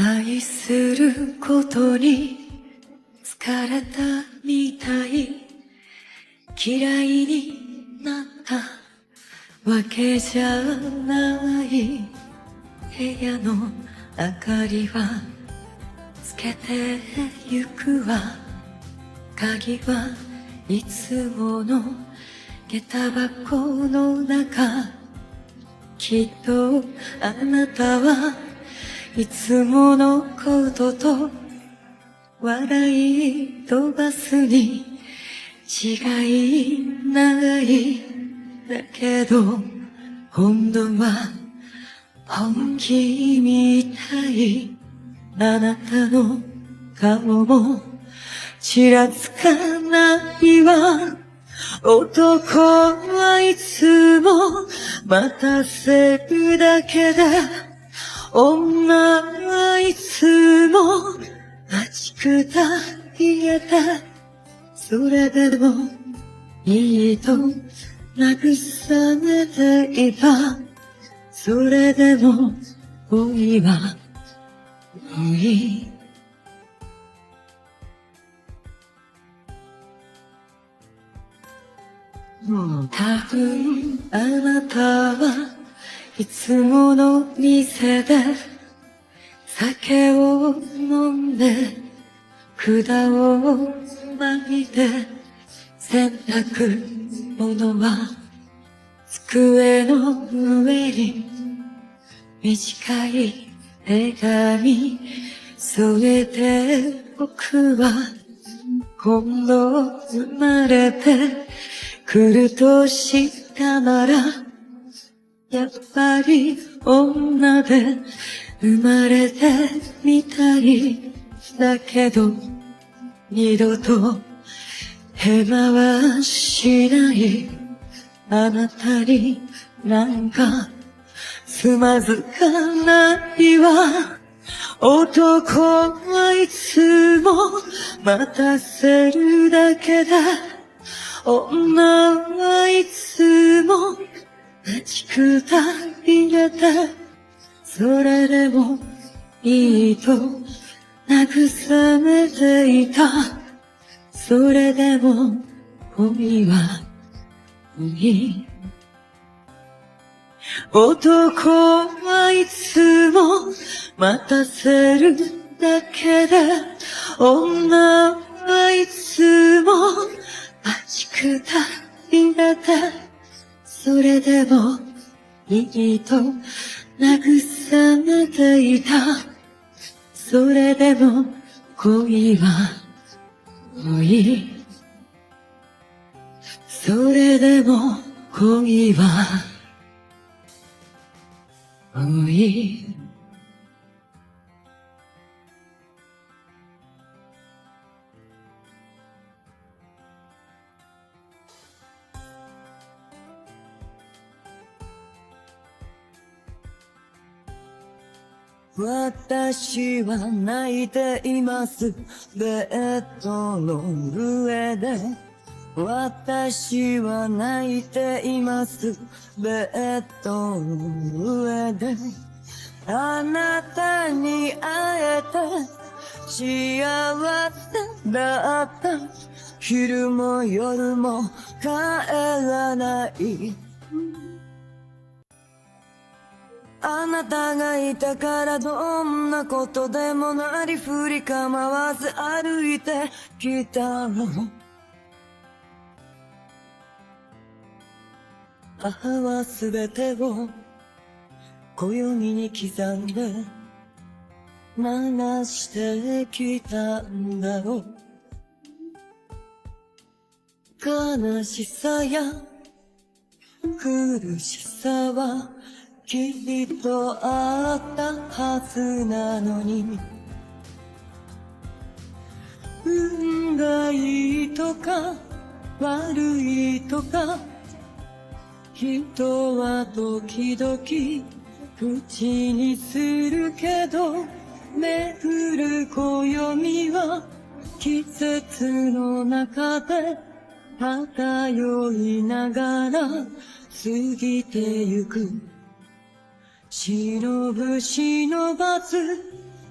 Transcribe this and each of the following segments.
愛することに疲れたみたい。嫌いになったわけじゃない。部屋の明かりはつけてゆくわ。鍵はいつもの下駄箱の中。きっとあなたはいつものことと笑い飛ばすに違いない。だけど今度は本気みたい。あなたの顔もちらつかないわ。男はいつも待たせるだけで、女はいつも待ちくたびれて、それでもいいと慰めていた。それでも恋は恋。多分あなたはいつもの店で酒を飲んで管を巻いて、洗濯物は机の上に短い手紙添えておくわ。今度生まれてくるとしたなら、やっぱり女で生まれてみたい。だけど二度とヘマはしない。あなたになんかつまずかないわ。男はいつも待たせるだけだ。女はいつも待ちくたびれて、それでもいいと慰めていた。それでも恋は恋。男はいつも待たせるだけで、女はいつも待ちくたびれて、それでもいいと慰めていた。それでも恋は恋。それでも恋は恋。私は泣いています。ベッドの上で。私は泣いています。ベッドの上で。あなたに会えて幸せだった。昼も夜も帰らない。あなたがいたからどんなことでもなりふり構わず歩いてきたの。母はすべてを暦に刻んで流してきたんだろう。悲しさや苦しさはきっとあったはずなのに、運がいいとか悪いとか人は時々口にするけど、巡る暦は季節の中で漂いながら過ぎてゆく。忍ぶ忍ばず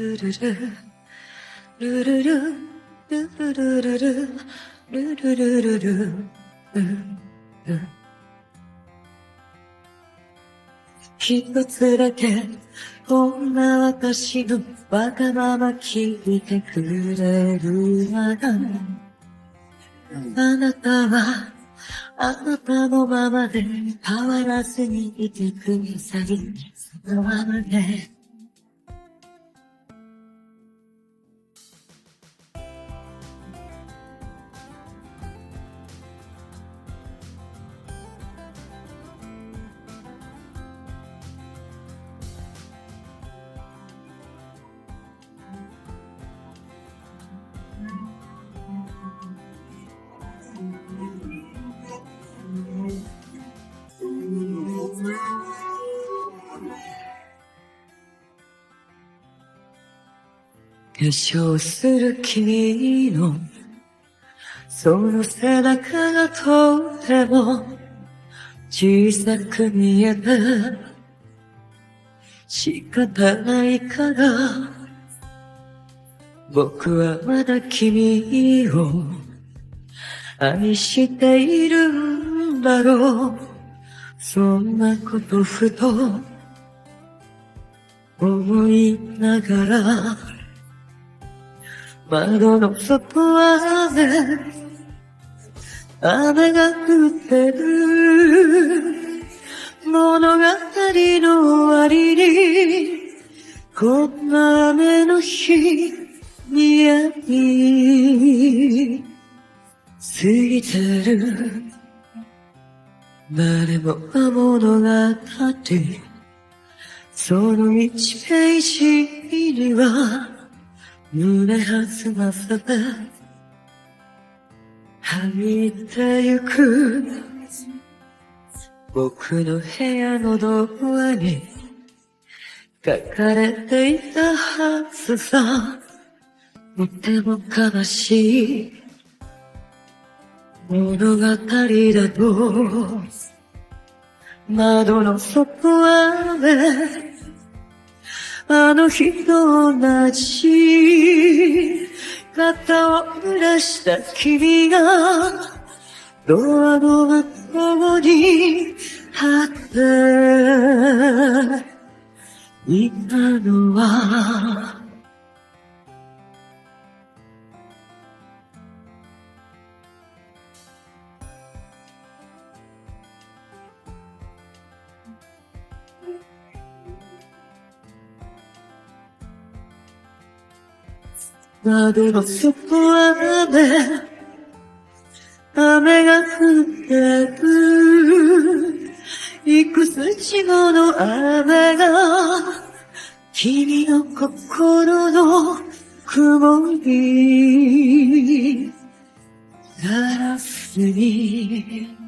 ルルルルルルルルルルルルルルルルルルル一つだけこんな私のわがまま聞いてくれるならあなたはあなたのままで変わらずにいてくださいそのままで化粧する君のその背中がとても小さく見えて仕方ないから僕はまだ君を愛しているんだろうそんなことふと思いながら窓の外は雨が降ってる物語の終わりにこんな雨の日見えにぎてる誰もが物語その1ページには胸弾ませて歩いてゆく僕の部屋のドアに書かれていたはずさとても悲しい物語だと窓の外はねあの日と同じ肩を濡らした君がドアの向こうに立っていたのは窓の外はね雨が降ってるいくつちもの雨が君の心の曇りガラスに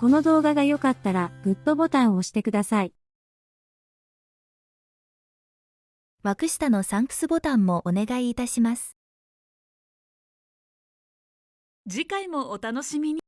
この動画が良かったらグッドボタンを押してください。枠下のサンクスボタンもお願いいたします。次回もお楽しみに。